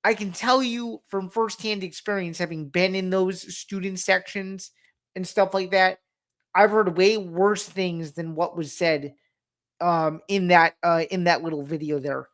I can tell you from firsthand experience, having been in those student sections and stuff like that, I've heard way worse things than what was said in that little video there.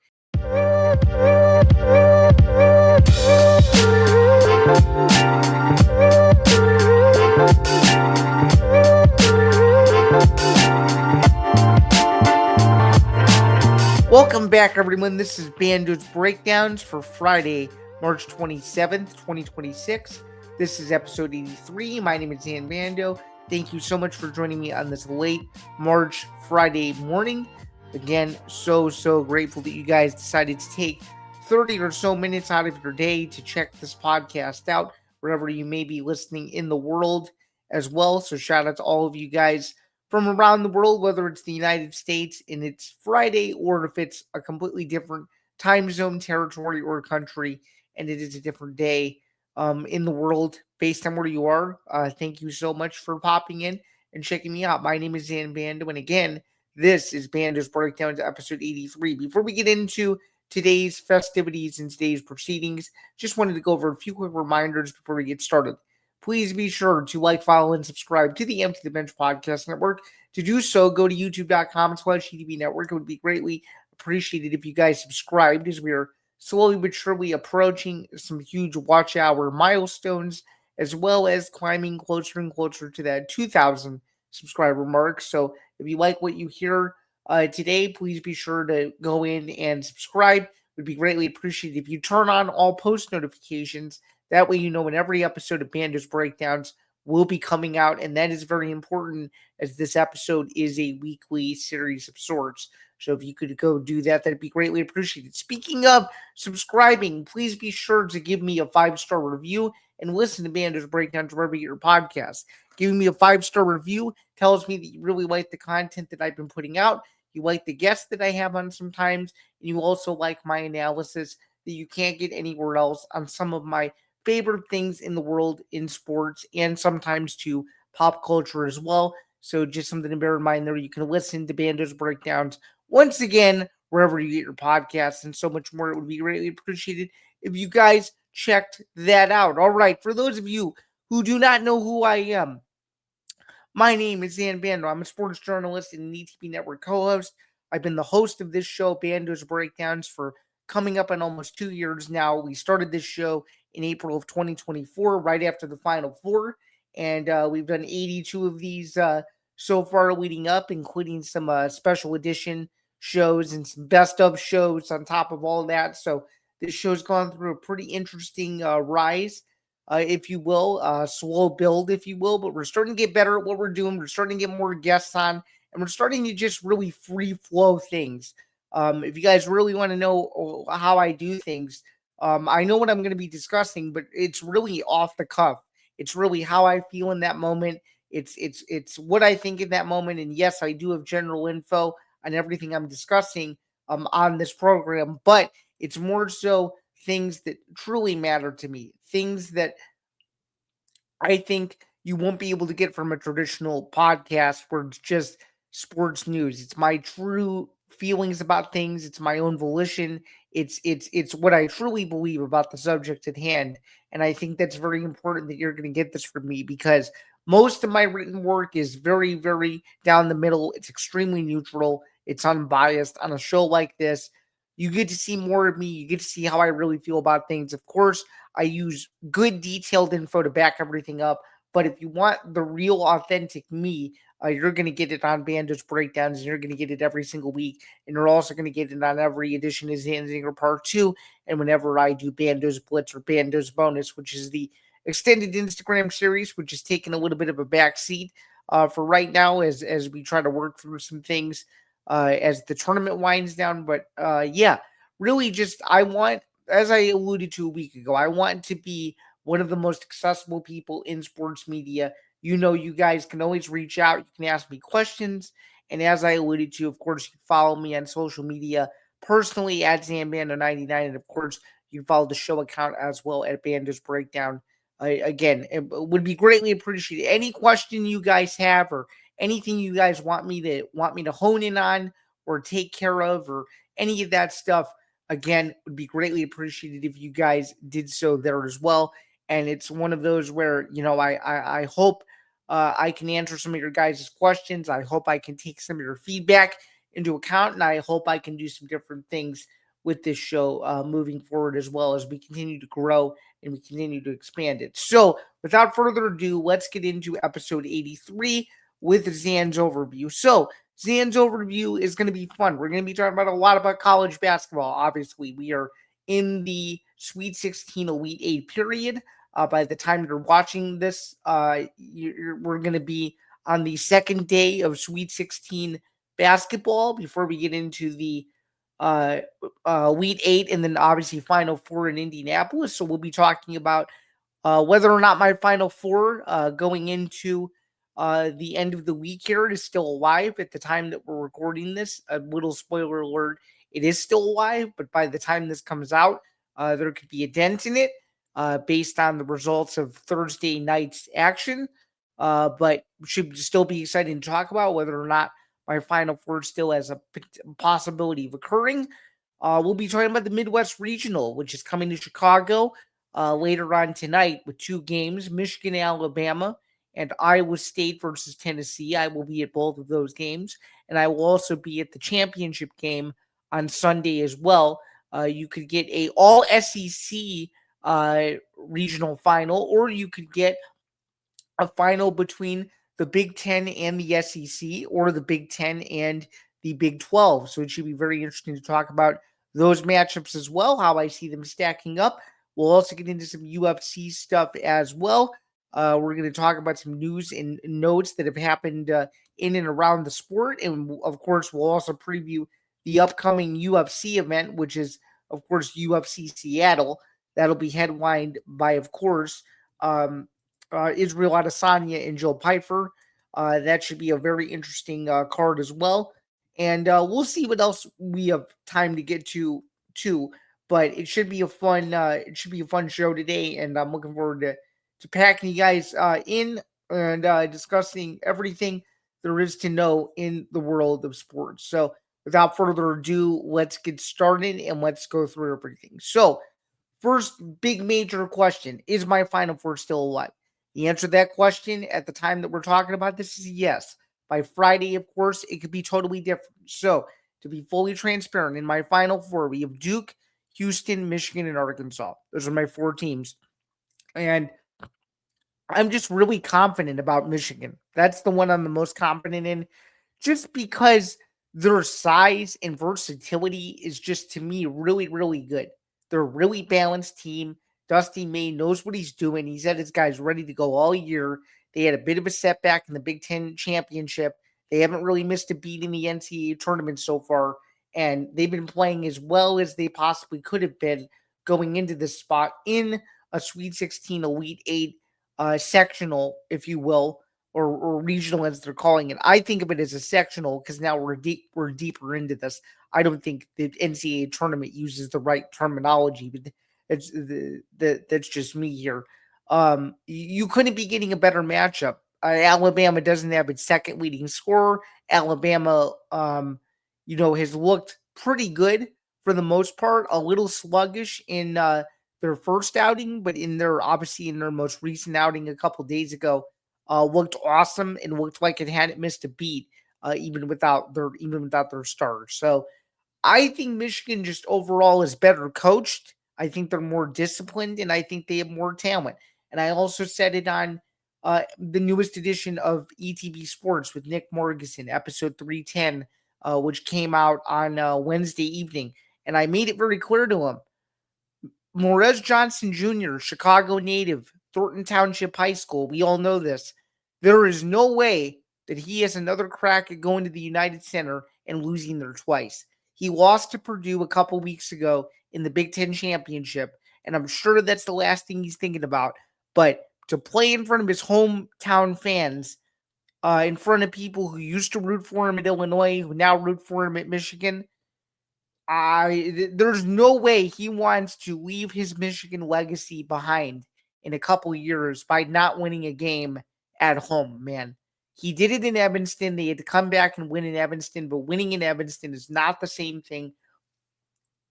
Welcome back, everyone. This is Bando's Breakdowns for Friday, March 27th, 2026. This is episode 83. My name is Zain Bando. Thank you so much for joining me on this late March Friday morning. Again, so grateful that you guys decided to take 30 or so minutes out of your day to check this podcast out, wherever you may be listening in the world as well. So shout out to all of you guys from around the world, whether it's the United States and it's Friday, or if it's a completely different time zone, territory, or country, and it is a different day in the world based on where you are. Thank you so much for popping in and checking me out. My name is Zain Bando, and again, this is Bando's Breakdowns, episode 83. Before we get into today's festivities and today's proceedings, just wanted to go over a few quick reminders before we get started. Please be sure to like, follow, and subscribe to the Empty the Bench Podcast Network. To do so, go to youtube.com/ETB Network. It would be greatly appreciated if you guys subscribed, as we are slowly but surely approaching some huge watch hour milestones, as well as climbing closer and closer to that 2,000 subscriber mark. So if you like what you hear today, please be sure to go in and subscribe. It would be greatly appreciated if you turn on all post notifications. That way you know when every episode of Bando's Breakdowns will be coming out, and that is very important, as this episode is a weekly series of sorts. So if you could go do that, that'd be greatly appreciated. Speaking of subscribing, please be sure to give me a 5-star review and listen to Bando's Breakdowns wherever you get your podcast. Giving me a 5-star review tells me that you really like the content that I've been putting out. You like the guests that I have on sometimes, and you also like my analysis that you can't get anywhere else on some of my favorite things in the world in sports, and sometimes to pop culture as well. So just something to bear in mind there. You can listen to Bando's Breakdowns once again wherever you get your podcasts, and so much more. It would be greatly appreciated if you guys checked that out. All right, for those of you who do not know who I am, my name is Zain Bando. I'm a sports journalist and an ETB Network co-host. I've been the host of this show, Bando's Breakdowns, for coming up on almost 2 years now. We started this show in April of 2024, right after the Final Four, and we've done 82 of these so far leading up, including some special edition shows and some best of shows on top of all that. So this show's gone through a pretty interesting rise, if you will, slow build, if you will, but we're starting to get better at what we're doing. We're starting to get more guests on, and we're starting to just really free flow things. If you guys really want to know how I do things, I know what I'm going to be discussing, but it's really off the cuff. It's really how I feel in that moment. It's what I think in that moment. And yes, I do have general info on everything I'm discussing on this program, but it's more so things that truly matter to me, things that I think you won't be able to get from a traditional podcast where it's just sports news. It's my true feelings about things. It's my own volition. It's what I truly believe about the subject at hand. And I think that's very important that you're going to get this from me, because most of my written work is very, very down the middle. It's extremely neutral. It's unbiased. On a show like this, you get to see more of me. You get to see how I really feel about things. Of course, I use good detailed info to back everything up. But if you want the real authentic me, you're going to get it on Bando's Breakdowns, and you're going to get it every single week. And you're also going to get it on every edition of Zinger Part 2. And whenever I do Bando's Blitz or Bando's Bonus, which is the extended Instagram series, which is taking a little bit of a backseat for right now as we try to work through some things as the tournament winds down. But yeah, really just I want, as I alluded to a week ago, I want to be one of the most accessible people in sports media. You know, you guys can always reach out. You can ask me questions. And as I alluded to, of course, you can follow me on social media personally at ZanBando99. And of course, you can follow the show account as well at Bando's Breakdown. Again, it would be greatly appreciated. Any question you guys have, or anything you guys want me to hone in on or take care of, or any of that stuff, again, would be greatly appreciated if you guys did so there as well. And it's one of those where, I hope I can answer some of your guys' questions. I hope I can take some of your feedback into account, and I hope I can do some different things with this show moving forward as well as we continue to grow and we continue to expand it. So, without further ado, let's get into episode 83 with Zain's overview. So, Zain's overview is going to be fun. We're going to be talking about a lot about college basketball. Obviously, we are in the Sweet 16 Elite 8 period. By the time you're watching this, we're going to be on the second day of Sweet 16 basketball before we get into the Elite 8 and then obviously Final Four in Indianapolis. So we'll be talking about whether or not my Final Four going into the end of the week here is still alive at the time that we're recording this. A little spoiler alert, it is still alive, but by the time this comes out, there could be a dent in it based on the results of Thursday night's action. But should still be exciting to talk about whether or not my Final Four still has a possibility of occurring. We'll be talking about the Midwest Regional, which is coming to Chicago later on tonight with two games, Michigan, Alabama, and Iowa State versus Tennessee. I will be at both of those games, and I will also be at the championship game on Sunday as well. You could get a all SEC regional final, or you could get a final between the Big Ten and the SEC, or the Big Ten and the Big 12. So it should be very interesting to talk about those matchups as well, how I see them stacking up. We'll also get into some UFC stuff as well. We're going to talk about some news and notes that have happened in and around the sport. And of course, we'll also preview the upcoming UFC event, which is, of course, UFC Seattle. That'll be headlined by, of course, Israel Adesanya and Joe Pyfer. That should be a very interesting card as well. And we'll see what else we have time to get to too. But it should be a fun show today, and I'm looking forward to packing you guys in and discussing everything there is to know in the world of sports. So without further ado, let's get started and let's go through everything. So first big major question, is my Final Four still alive? The answer to that question at the time that we're talking about this is yes. By Friday, of course, it could be totally different. So to be fully transparent, in my Final Four, we have Duke, Houston, Michigan, and Arkansas. Those are my four teams. And I'm just really confident about Michigan. That's the one I'm the most confident in, just because their size and versatility is just, to me, really, really good. They're a really balanced team. Dusty May knows what he's doing. He's had his guys ready to go all year. They had a bit of a setback in the Big Ten championship. They haven't really missed a beat in the NCAA tournament so far, and they've been playing as well as they possibly could have been going into this spot in a Sweet 16 Elite 8 sectional, if you will, or regional as they're calling it. I think of it as a sectional because now we're deeper into this. I don't think the NCAA tournament uses the right terminology, but that's just me here. You couldn't be getting a better matchup. Alabama doesn't have its second leading scorer. Alabama, has looked pretty good for the most part. A little sluggish in their first outing, but in their most recent outing a couple days ago, looked awesome and looked like it hadn't missed a beat, even without their starters. So I think Michigan just overall is better coached. I think they're more disciplined, and I think they have more talent. And I also said it on the newest edition of ETB Sports with Nick Morgeson, episode 310, which came out on Wednesday evening. And I made it very clear to him. Morez Johnson Jr., Chicago native, Thornton Township High School. We all know this. There is no way that he has another crack at going to the United Center and losing there twice. He lost to Purdue a couple weeks ago in the Big Ten Championship, and I'm sure that's the last thing he's thinking about. But to play in front of his hometown fans, in front of people who used to root for him at Illinois, who now root for him at Michigan, there's no way he wants to leave his Michigan legacy behind in a couple years by not winning a game at home, man. He did it in Evanston. They had to come back and win in Evanston, but winning in Evanston is not the same thing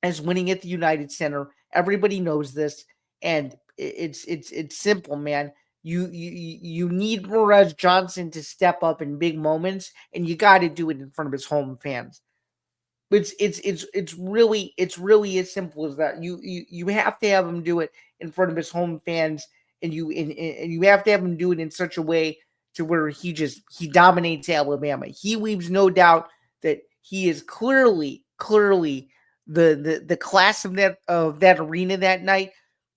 as winning at the United Center. Everybody knows this, and it's simple, man. You need Perez Johnson to step up in big moments, and you got to do it in front of his home fans. It's really as simple as that. You have to have him do it in front of his home fans, and you have to have him do it in such a way to where he dominates Alabama. He leaves no doubt that he is clearly the class of that arena that night,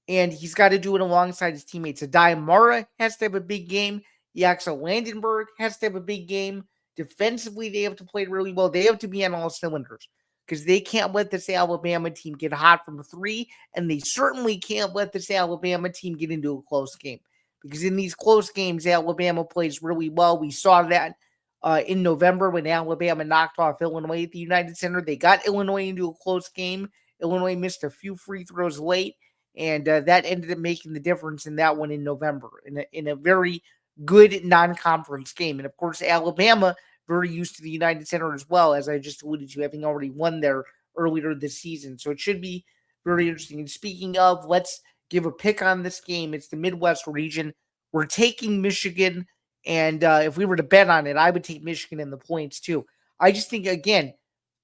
and he's got to do it alongside his teammates. Adai Mara has to have a big game. Yaxel Landenberg has to have a big game. Defensively, they have to play really well. They have to be on all cylinders because they can't let this Alabama team get hot from three, and they certainly can't let this Alabama team get into a close game because in these close games, Alabama plays really well. We saw that in November when Alabama knocked off Illinois at the United Center. They got Illinois into a close game. Illinois missed a few free throws late, and that ended up making the difference in that one in November in a very good non-conference game. And of course, Alabama very used to the United Center as well, as I just alluded to, having already won there earlier this season. So it should be very interesting. And speaking of, let's give a pick on this game. It's the Midwest region. We're taking Michigan, and if we were to bet on it, I would take Michigan in the points too. I just think, again,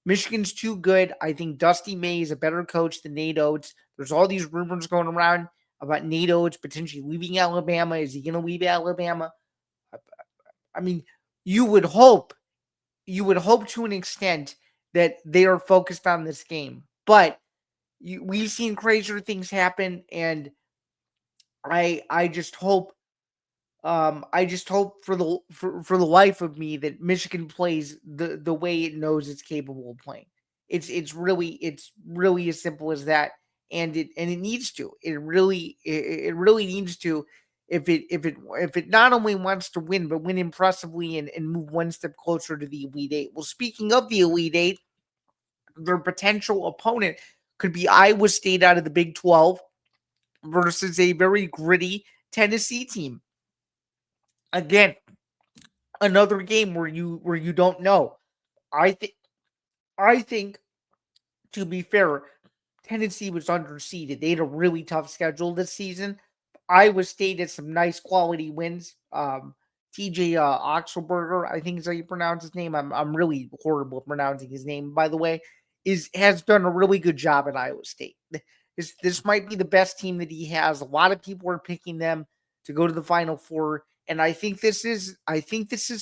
Michigan's too good. I think Dusty May is a better coach than Nate Oates. There's all these rumors going around about Nate Oates potentially leaving Alabama. Is he going to leave Alabama? I mean, you would hope to an extent that they are focused on this game, but we've seen crazier things happen, and I just hope for the life of me that Michigan plays the way it knows it's capable of playing. It's really as simple as that, and it needs to. It really needs to if it not only wants to win but win impressively and move one step closer to the Elite Eight. Well, speaking of the Elite Eight, their potential opponent could be Iowa State out of the Big 12 versus a very gritty Tennessee team. Again, another game where you don't know. I think to be fair, Tennessee was underseeded. They had a really tough schedule this season. Iowa State had some nice quality wins. TJ Oxelberger, I think is how you pronounce his name. I'm really horrible at pronouncing his name, by the way. Has done a really good job at Iowa State. This might be the best team that he has. A lot of people are picking them to go to the Final Four, and I think this is a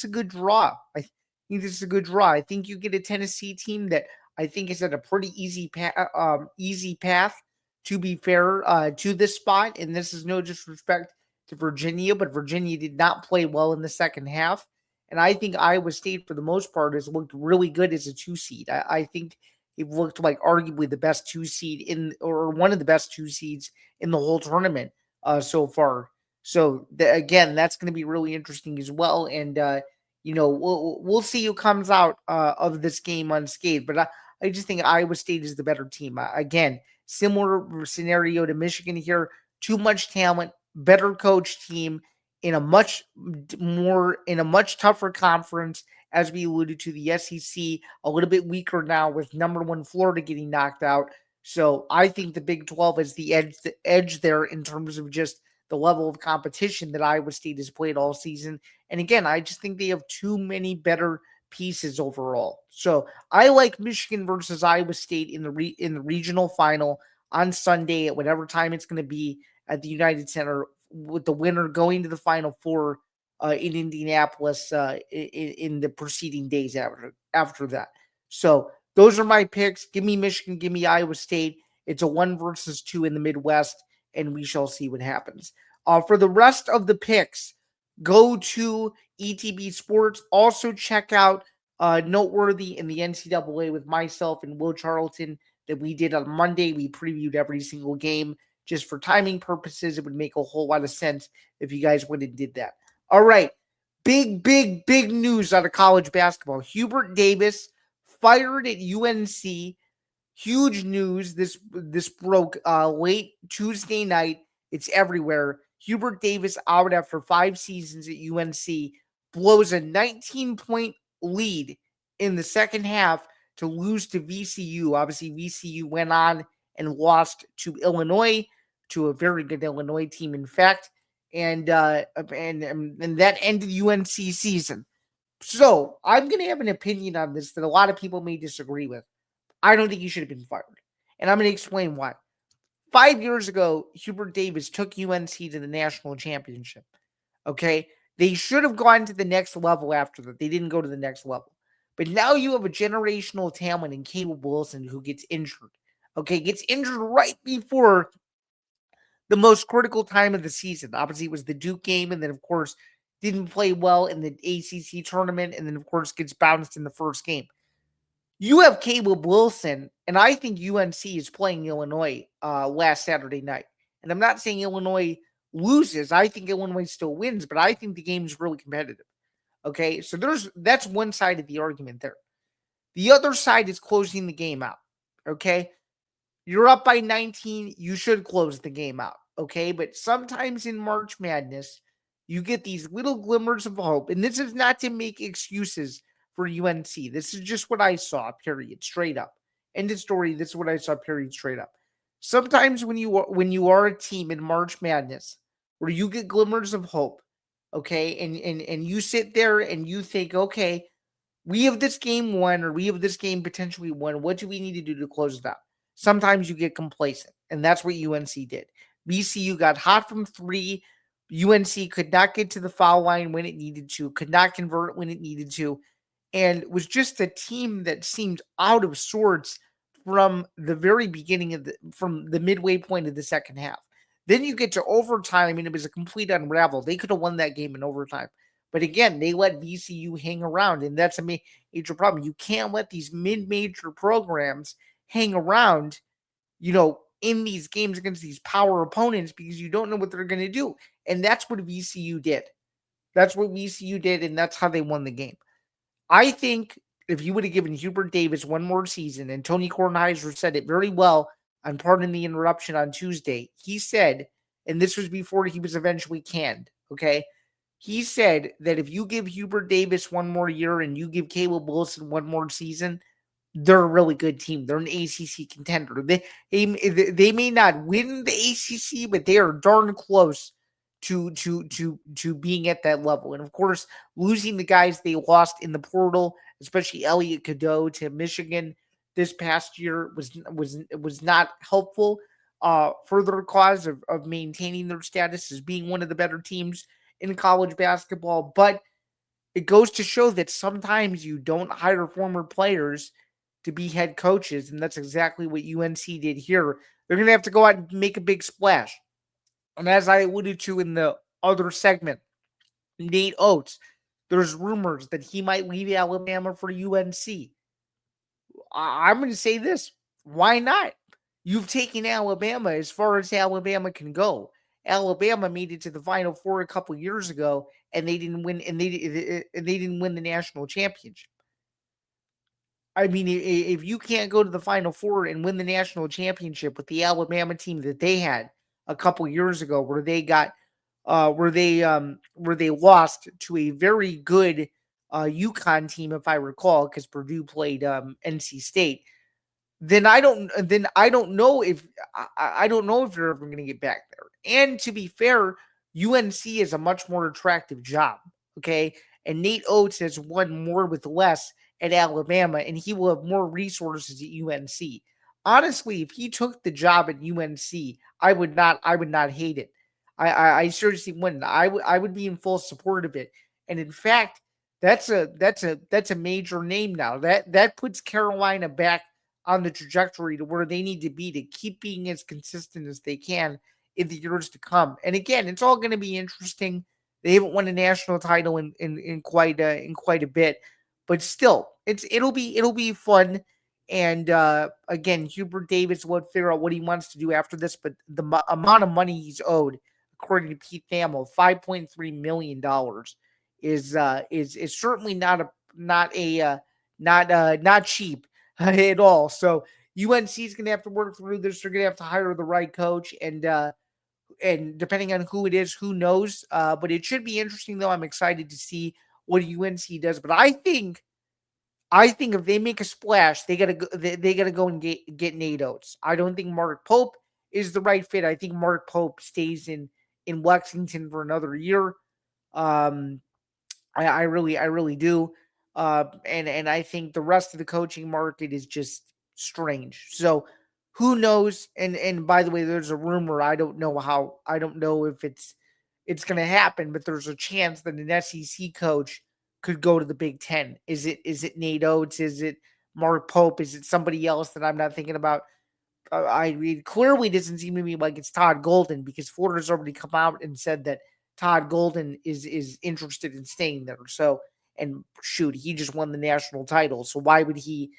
good draw. I think this is a good draw. I think you get a Tennessee team that I think is at a pretty easy path. To be fair, to this spot, and this is no disrespect to Virginia, but Virginia did not play well in the second half, and I think Iowa State, for the most part, has looked really good as a 2 seed. I think it looked like arguably the best 2 seed or one of the best 2 seeds in the whole tournament so far. So again, that's going to be really interesting as well, and we'll see who comes out of this game unscathed. But I just think Iowa State is the better team. Again, similar scenario to Michigan here. Too much talent, better coach team in a much tougher conference, as we alluded to. The SEC a little bit weaker now with number 1 Florida getting knocked out. So I think the Big 12 is the edge there in terms of just the level of competition that Iowa State has played all season. And again, I just think they have too many better pieces overall. So I like Michigan versus Iowa State in the regional final on Sunday at whatever time it's going to be at the United Center, with the winner going to the Final Four in Indianapolis in the preceding days after that. So those are my picks. Give me Michigan, give me Iowa State. It's a 1 versus 2 in the Midwest, and we shall see what happens. For the rest of the picks, go to ETB Sports. Also check out Noteworthy in the NCAA with myself and Will Charlton that we did on Monday. We previewed every single game. Just for timing purposes, it would make a whole lot of sense if you guys went and did that. All right. Big news out of college basketball. Hubert Davis fired at UNC. Huge news. This broke late Tuesday night. It's everywhere. Hubert Davis out after 5 seasons at UNC, blows a 19-point lead in the second half to lose to VCU. Obviously, VCU went on and lost to Illinois, to a very good Illinois team, in fact, and that ended UNC season. So I'm going to have an opinion on this that a lot of people may disagree with. I don't think he should have been fired, and I'm going to explain why. 5 years ago, Hubert Davis took UNC to the national championship. Okay, they should have gone to the next level after that. They didn't go to the next level. But now you have a generational talent in Caleb Wilson who gets injured. Okay, gets injured right before the most critical time of the season. Obviously, it was the Duke game, and then, of course, didn't play well in the ACC tournament, and then, of course, gets bounced in the first game. You have Caleb Wilson, and I think UNC is playing Illinois last Saturday night. And I'm not saying Illinois loses. I think Illinois still wins, but I think the game is really competitive. Okay, so that's one side of the argument there. The other side is closing the game out. Okay, you're up by 19. You should close the game out. Okay, but sometimes in March Madness, you get these little glimmers of hope. And this is not to make excuses for UNC. This is just what I saw, period, straight up. End of story. This is what I saw, period, straight up. Sometimes when you are a team in March Madness where you get glimmers of hope, okay, and you sit there and you think, okay, we have this game won, or we have this game potentially won. What do we need to do to close it out? Sometimes you get complacent, and that's what UNC did. VCU got hot from three. UNC could not get to the foul line when it needed to, could not convert when it needed to, and was just a team that seemed out of sorts from the very beginning from the midway point of the second half. Then you get to overtime, and it was a complete unravel. They could have won that game in overtime. But again, they let VCU hang around, and that's a major problem. You can't let these mid-major programs hang around, in these games against these power opponents, because you don't know what they're going to do. And that's what VCU did. And that's how they won the game. I think if you would have given Hubert Davis one more season, and Tony Kornheiser said it very well on Pardon the Interruption on Tuesday, he said, and this was before he was eventually canned, okay? He said that if you give Hubert Davis one more year and you give Caleb Wilson one more season, they're a really good team. They're an ACC contender. They may not win the ACC, but they are darn close to being at that level. And of course, losing the guys they lost in the portal, especially Elliot Cadeau to Michigan this past year, was not helpful. Further cause of maintaining their status as being one of the better teams in college basketball. But it goes to show that sometimes you don't hire former players to be head coaches, and that's exactly what UNC did here. They're going to have to go out and make a big splash. And as I alluded to in the other segment, Nate Oates, there's rumors that he might leave Alabama for UNC. I'm going to say this. Why not? You've taken Alabama as far as Alabama can go. Alabama made it to the Final Four a couple years ago, and they didn't win. And they didn't win the national championship. I mean, if you can't go to the Final Four and win the national championship with the Alabama team that they had a couple years ago, where they lost to a very good UConn team, if I recall, because Purdue played NC State, then I don't know if they're ever going to get back there. And to be fair, UNC is a much more attractive job. Okay, and Nate Oates has won more with less at Alabama, and he will have more resources at UNC. Honestly, if he took the job at UNC, I would not hate it. I seriously wouldn't. I would be in full support of it. And in fact, that's a major name now. That puts Carolina back on the trajectory to where they need to be to keep being as consistent as they can in the years to come. And again, it's all going to be interesting. They haven't won a national title in quite a bit, but still, it'll be fun. And again, Hubert Davis will figure out what he wants to do after this. But the amount of money he's owed, according to Pete Thamel, $5.3 million, is certainly not cheap at all. So UNC is going to have to work through this. They're going to have to hire the right coach, and depending on who it is, who knows? But it should be interesting, though. I'm excited to see what UNC does. But I think I think if they make a splash, they gotta go. They gotta go and get Nate Oates. I don't think Mark Pope is the right fit. I think Mark Pope stays in Lexington for another year. Um, I really do. And I think the rest of the coaching market is just strange. So who knows? And by the way, there's a rumor. I don't know if it's gonna happen, but there's a chance that an SEC coach could go to the Big Ten. Is it Nate Oates? Is it Mark Pope? Is it somebody else that I'm not thinking about? I mean, clearly doesn't seem to me like it's Todd Golden, because Florida's already come out and said that Todd Golden is interested in staying there. So, and shoot, he just won the national title. So why would he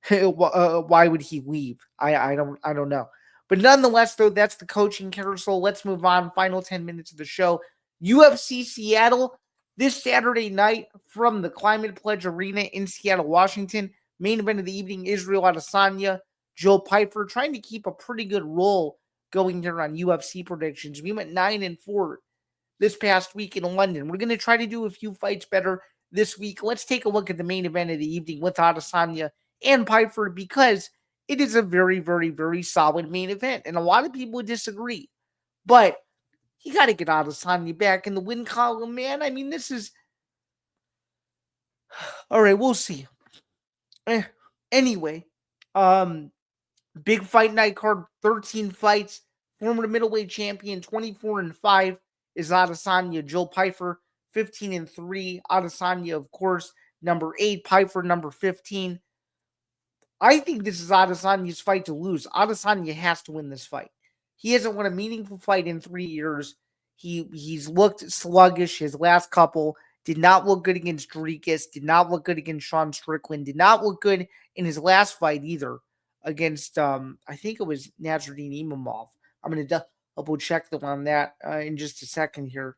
why would he leave? I don't know. But nonetheless, though, that's the coaching carousel. Let's move on. Final 10 minutes of the show. UFC Seattle this Saturday night from the Climate Pledge Arena in Seattle, Washington. Main event of the evening: Israel Adesanya, Joe Piper, trying to keep a pretty good roll going here on UFC predictions. We went 9-4 this past week in London. We're going to try to do a few fights better this week. Let's take a look at the main event of the evening with Adesanya and Piper, because it is a very, very, very solid main event. And a lot of people disagree. But you got to get Adesanya back in the win column, man. I mean, this is... All right, we'll see. Anyway, big fight night card, 13 fights. Former middleweight champion, 24-5 is Adesanya. Joe Piper, 15-3. Adesanya, of course, number 8. Piper, number 15. I think this is Adesanya's fight to lose. Adesanya has to win this fight. He hasn't won a meaningful fight in 3 years. He's looked sluggish. His last couple did not look good against Dricus, did not look good against Sean Strickland, did not look good in his last fight either against, I think it was Nasruddin Imavov. I'm going to double check them on that in just a second here.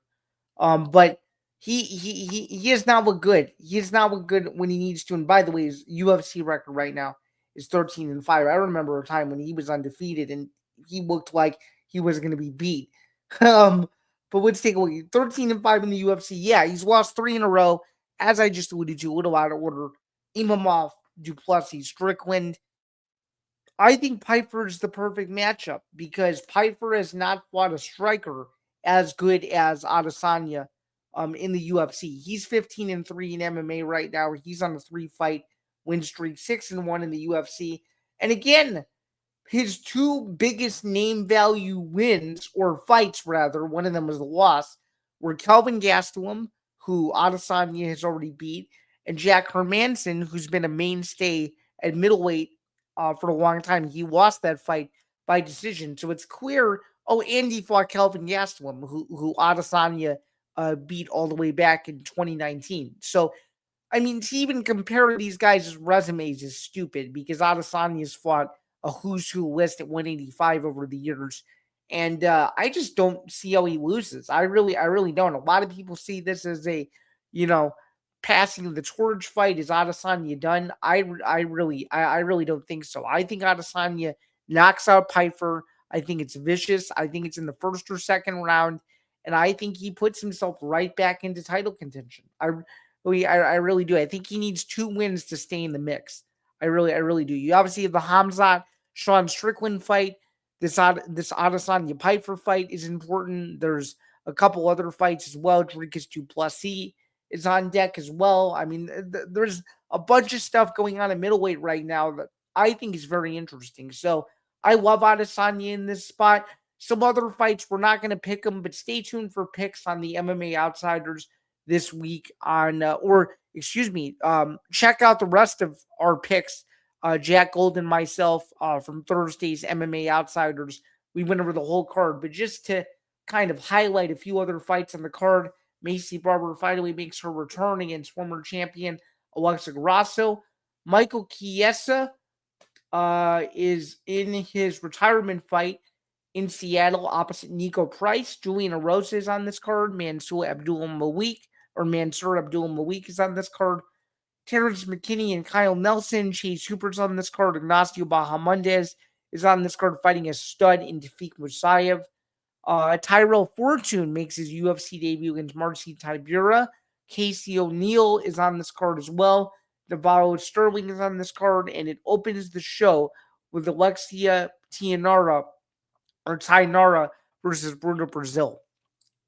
But he has not looked good. He has not looked good when he needs to. And by the way, his UFC record right now is 13-5. I remember a time when he was undefeated and he looked like he was going to be beat. But let's take a look. 13-5 in the UFC. Yeah, he's lost 3 in a row, as I just alluded to, a little out of order. Imavov, Duplessis, Strickland. I think Piper is the perfect matchup because Piper has not fought a striker as good as Adesanya in the UFC. He's 15-3 in MMA right now. He's on a 3-fight win streak, 6-1 in the UFC. And again, his 2 biggest name value wins, or fights rather, one of them was a loss, were Kelvin Gastelum, who Adesanya has already beat, and Jack Hermanson, who's been a mainstay at middleweight for a long time. He lost that fight by decision. So it's clear. Oh, and he fought Kelvin Gastelum, who Adesanya beat all the way back in 2019. So, I mean, to even compare these guys' resumes is stupid because Adesanya's fought a who's who list at 185 over the years. And I just don't see how he loses. I really don't. A lot of people see this as a, passing the torch fight. Is Adesanya done? I really don't think so. I think Adesanya knocks out Piper. I think it's vicious. I think it's in the first or second round. And I think he puts himself right back into title contention. I really do. I think he needs 2 wins to stay in the mix. I really do. You obviously have the Hamzat Sean Strickland fight. This Adesanya Piper fight is important. There's a couple other fights as well. Dricus Duplessis is on deck as well. I mean, there's a bunch of stuff going on in middleweight right now that I think is very interesting. So I love Adesanya in this spot. Some other fights, we're not going to pick them, but stay tuned for picks on the MMA Outsiders this week on, check out the rest of our picks. Jack Gold and myself from Thursday's MMA Outsiders. We went over the whole card, but just to kind of highlight a few other fights on the card, Macy Barber finally makes her return against former champion Alexa Grasso. Michael Chiesa is in his retirement fight in Seattle opposite Nico Price. Julian Erosa is on this card. Mansur Abdul-Malik is on this card. Terrence McKinney and Kyle Nelson. Chase Hubert's on this card. Ignacio Bahamondes is on this card fighting a stud in Tafik Musayev. Tyrell Fortune makes his UFC debut against Marcin Tybura. Casey O'Neill is on this card as well. Navarro Sterling is on this card, and it opens the show with Alexia Tainara versus Bruna Brazil.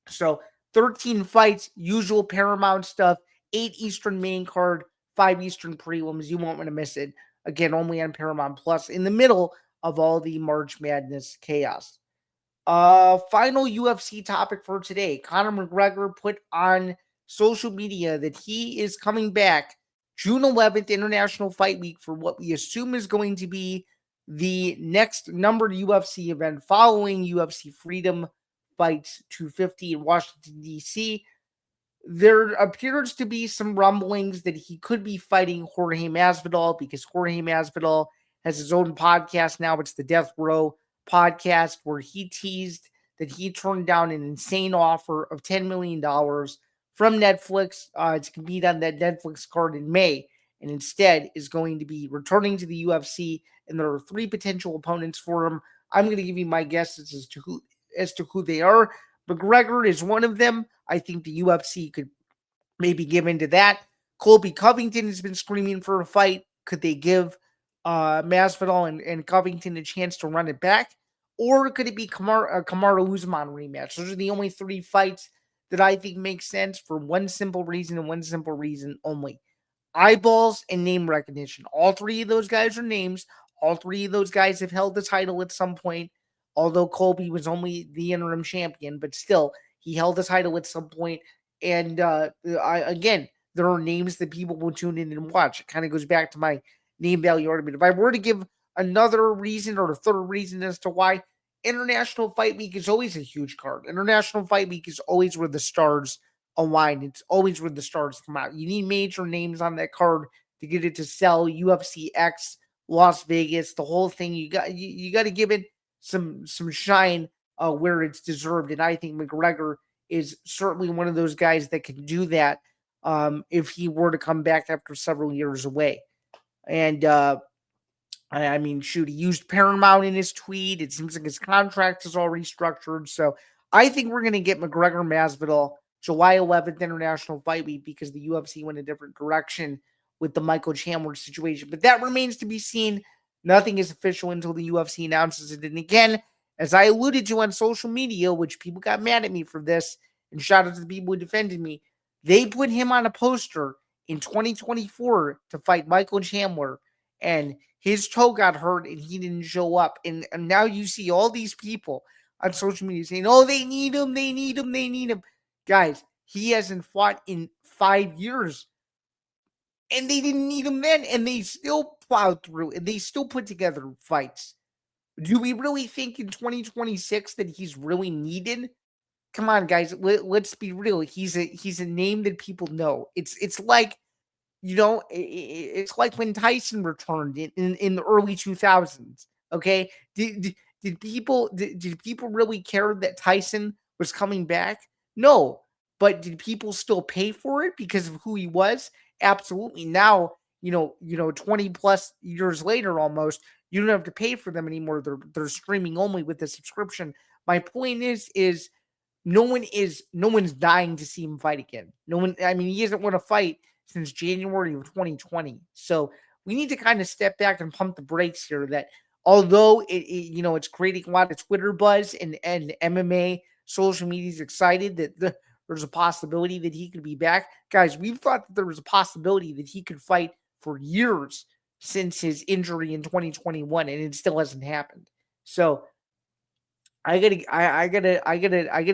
So 13 fights, usual Paramount stuff, 8 Eastern main card, 5 Eastern prelims. You won't want to miss it. Again, only on Paramount Plus in the middle of all the March Madness chaos. Final UFC topic for today. Conor McGregor put on social media that he is coming back June 11th, International Fight Week, for what we assume is going to be the next numbered UFC event following UFC Freedom Fights 250 in Washington, D.C. There appears to be some rumblings that he could be fighting Jorge Masvidal, because Jorge Masvidal has his own podcast now. It's the Death Row podcast, where he teased that he turned down an insane offer of $10 million from Netflix to compete on that Netflix card in May, and instead is going to be returning to the UFC, and there are 3 potential opponents for him. I'm going to give you my guesses as to who they are. McGregor is one of them. I think the UFC could maybe give into that. Colby Covington has been screaming for a fight. Could they give Masvidal and Covington a chance to run it back? Or could it be Kamaru Usman rematch? Those are the only 3 fights that I think make sense for one simple reason and one simple reason only. Eyeballs and name recognition. All 3 of those guys are names. All 3 of those guys have held the title at some point, although Colby was only the interim champion, but still, he held the title at some point. And again, there are names that people will tune in and watch. It kind of goes back to my name value argument. If I were to give another reason or a third reason as to why, International Fight Week is always a huge card. International Fight Week is always where the stars align. It's always where the stars come out. You need major names on that card to get it to sell. UFC X, Las Vegas, the whole thing. You got to give it some shine where it's deserved, and I think McGregor is certainly one of those guys that can do that if he were to come back after several years away. And I mean, shoot, he used Paramount in his tweet. It seems like his contract is already structured. So I think we're going to get McGregor Masvidal July 11th, International Fight Week, because the UFC went a different direction with the Michael Chandler situation. But that remains to be seen. Nothing is official until the UFC announces it. And again, as I alluded to on social media, which people got mad at me for this, and shout out to the people who defended me, they put him on a poster in 2024 to fight Michael Chandler, and his toe got hurt and he didn't show up. And now you see all these people on social media saying, oh, they need him, they need him, they need him. Guys, he hasn't fought in 5 years. And they didn't need him then, and they still plowed through, and they still put together fights. Do we really think in 2026 that he's really needed? Come on, guys. Let's be real. He's a name that people know. It's like, it's like when Tyson returned in the early 2000s. Okay, did people really care that Tyson was coming back? No, but did people still pay for it because of who he was? Absolutely. Now, 20 plus years later, almost, you don't have to pay for them anymore. They're streaming only with the subscription. My point is no one's dying to see him fight again. No one, I mean, he hasn't won a fight since January of 2020. So we need to kind of step back and pump the brakes here. That although it's creating a lot of Twitter buzz and MMA social media is excited that there's a possibility that he could be back. Guys, we've thought that there was a possibility that he could fight for years since his injury in 2021, and it still hasn't happened. So I gotta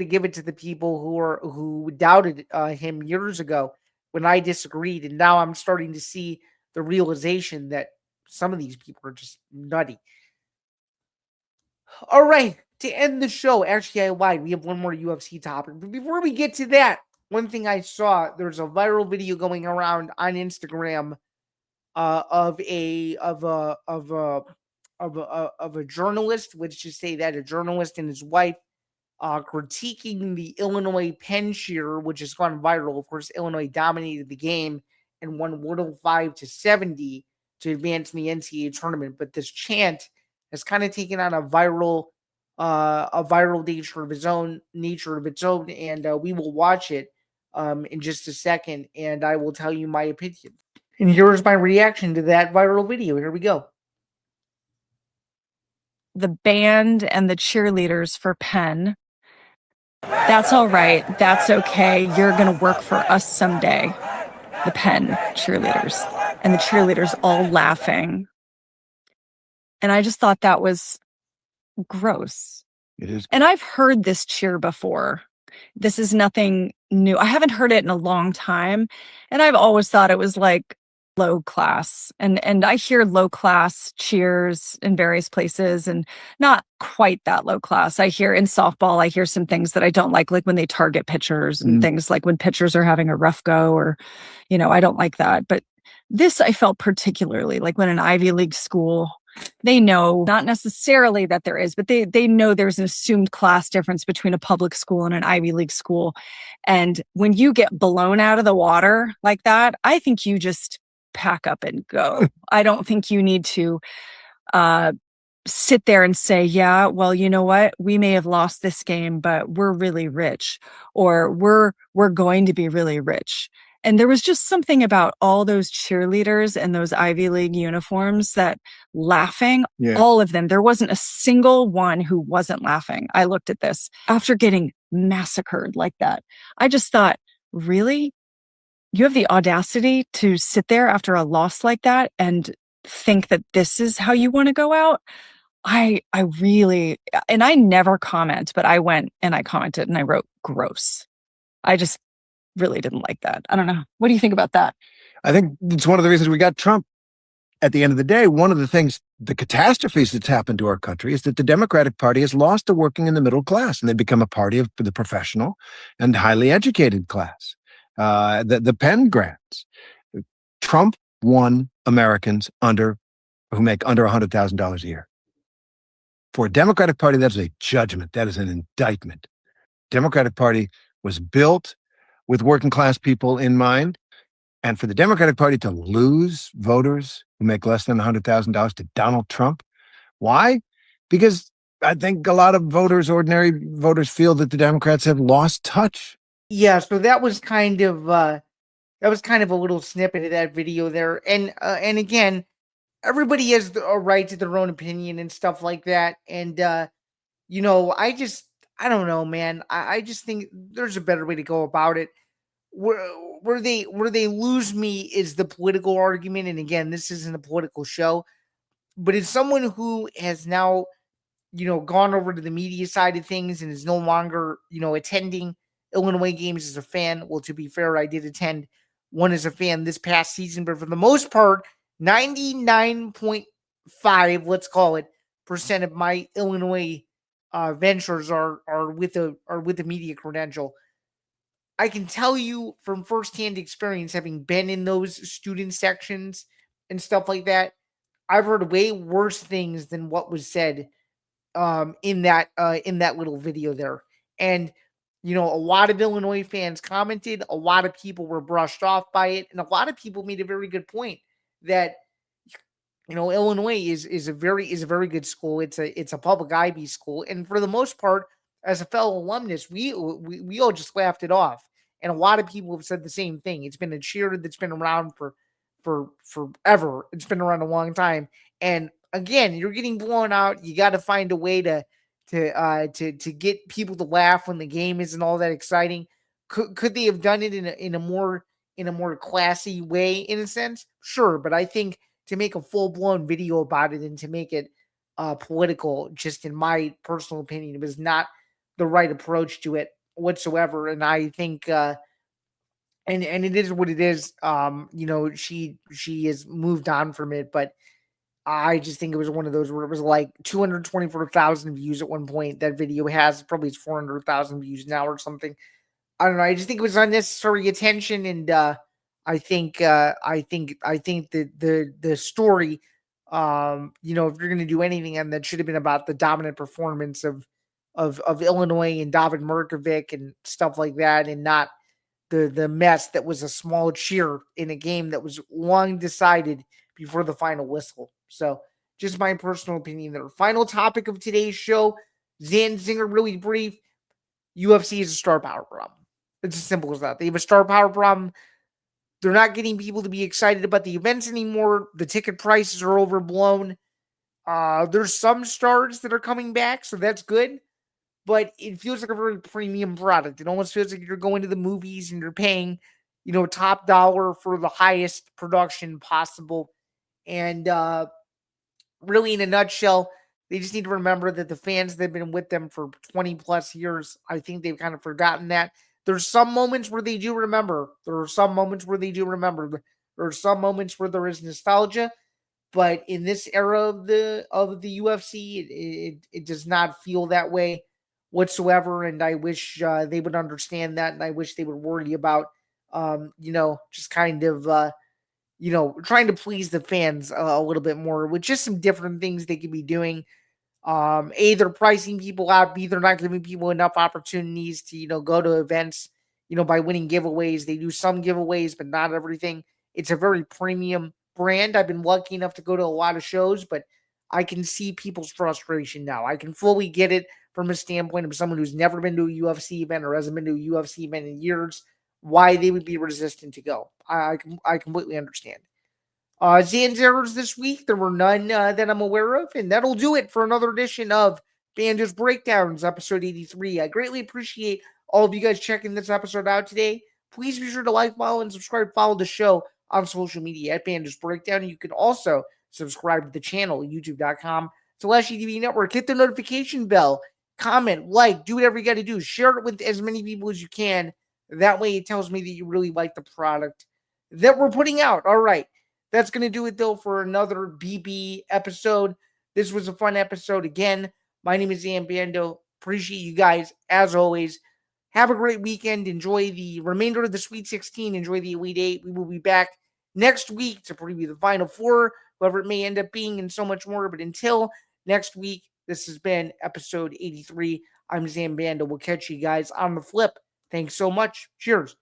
give it to the people who doubted him years ago when I disagreed, and now I'm starting to see the realization that some of these people are just nutty. All right, to end the show, actually I lied. We have one more UFC topic, but before we get to that, one thing I saw, there's a viral video going around on Instagram of a journalist. Let's just say that a journalist and his wife critiquing the Illinois-Penn shear, which has gone viral. Of course, Illinois dominated the game and won 105-70 to advance in the NCAA tournament. But this chant has kind of taken on a viral nature of its own, and we will watch it in just a second, and I will tell you my opinion. And here's my reaction to that viral video. Here we go. The band and the cheerleaders for Penn. That's all right. That's okay. You're going to work for us someday. The Penn cheerleaders. And the cheerleaders all laughing. And I just thought that was gross. It is. And I've heard this cheer before. This is nothing new. I haven't heard it in a long time. And I've always thought it was like low class. And I hear low class cheers in various places and not quite that low class. I hear in softball, I hear some things that I don't like when they target pitchers and things like when pitchers are having a rough go or, I don't like that. But this I felt particularly like when an Ivy League school, they know not necessarily that there is, but they know there's an assumed class difference between a public school and an Ivy League school. And when you get blown out of the water like that, I think you just pack up and go. I don't think you need to sit there and say, yeah, well, you know what? We may have lost this game, but we're really rich, or we're going to be really rich. And there was just something about all those cheerleaders and those Ivy League uniforms that laughing, all of them, there wasn't a single one who wasn't laughing. I looked at this after getting massacred like that. I just thought, really? You have the audacity to sit there after a loss like that and think that this is how you want to go out? I really, and I never comment, but I went and I commented and I wrote gross. I just really didn't like that. I don't know. What do you think about that? I think it's one of the reasons we got Trump. At the end of the day, one of the things, the catastrophes that's happened to our country is that the Democratic Party has lost the working and the middle class, and they become a party of the professional and highly educated class. The Penn grants. Trump won Americans who make under $100,000 a year. For a Democratic Party, that's a judgment. That is an indictment. Democratic Party was built with working class people in mind. And for the Democratic Party to lose voters who make less than $100,000 to Donald Trump, why? Because I think a lot of ordinary voters, feel that the Democrats have lost touch. Yeah, so that was kind of a little snippet of that video there, and again, everybody has a right to their own opinion and stuff like that, and I don't know, man. I just think there's a better way to go about it. Where they lose me is the political argument, and again, this isn't a political show, but it's someone who has now, gone over to the media side of things and is no longer, attending Illinois games as a fan. Well, to be fair, I did attend one as a fan this past season, but for the most part, 99.5, let's call it, percent of my Illinois ventures are with the media credential. I can tell you from firsthand experience, having been in those student sections and stuff like that, I've heard way worse things than what was said in that little video there. And a lot of Illinois fans commented, a lot of people were brushed off by it, and a lot of people made a very good point that Illinois is a very good school. It's a public Ivy school, and for the most part, as a fellow alumnus, we all just laughed it off. And a lot of people have said the same thing. It's been a cheer that's been around for forever. It's been around a long time. And again, you're getting blown out. You got to find a way to get people to laugh when the game isn't all that exciting. Could they have done it in a more classy way, in a sense? Sure, but I think to make a full blown video about it and to make it political, just in my personal opinion, it was not the right approach to it whatsoever. And I think and it is what it is. She has moved on from it, but I just think it was one of those where it was like 224,000 views at one point. That video has probably 400,000 views now or something. I don't know. I just think it was unnecessary attention, and I think that the story, if you're going to do anything, and that should have been about the dominant performance of Illinois and David Merkovic and stuff like that, and not the mess that was a small cheer in a game that was long decided before the final whistle. So just my personal opinion there. Final topic of today's show, Zain Zinger, really brief. UFC is a star power problem. It's as simple as that. They have a star power problem. They're not getting people to be excited about the events anymore. The ticket prices are overblown. There's some stars that are coming back, so that's good. But it feels like a very premium product. It almost feels like you're going to the movies and you're paying, top dollar for the highest production possible. And really, in a nutshell, they just need to remember that the fans that have been with them for 20 plus years, I think they've kind of forgotten that. There's some moments where they do remember. There are some moments where they do remember. There are some moments where there is nostalgia, but in this era of the UFC, it does not feel that way whatsoever. And I wish they would understand that, and I wish they would worry about, just kind of, trying to please the fans a little bit more with just some different things they could be doing. A, they're pricing people out. B, they're not giving people enough opportunities to, go to events, by winning giveaways. They do some giveaways, but not everything. It's a very premium brand. I've been lucky enough to go to a lot of shows, but I can see people's frustration now. I can fully get it from a standpoint of someone who's never been to a UFC event or hasn't been to a UFC event in years, why they would be resistant to go. I completely understand. Zain's errors this week, there were none that I'm aware of, and that'll do it for another edition of Bando's Breakdowns, episode 83. I greatly appreciate all of you guys checking this episode out today. Please be sure to like, follow, and subscribe. Follow the show on social media at Bando's Breakdown. You can also subscribe to the channel, youtube.com/EDB Network. Hit the notification bell, comment, like, do whatever you got to do. Share it with as many people as you can. That way it tells me that you really like the product that we're putting out. All right. That's going to do it, though, for another BB episode. This was a fun episode. Again, my name is Zain Bando. Appreciate you guys, as always. Have a great weekend. Enjoy the remainder of the Sweet 16. Enjoy the Elite 8. We will be back next week to preview the Final Four, whoever it may end up being, and so much more. But until next week, this has been episode 83. I'm Zain Bando. We'll catch you guys on the flip. Thanks so much. Cheers.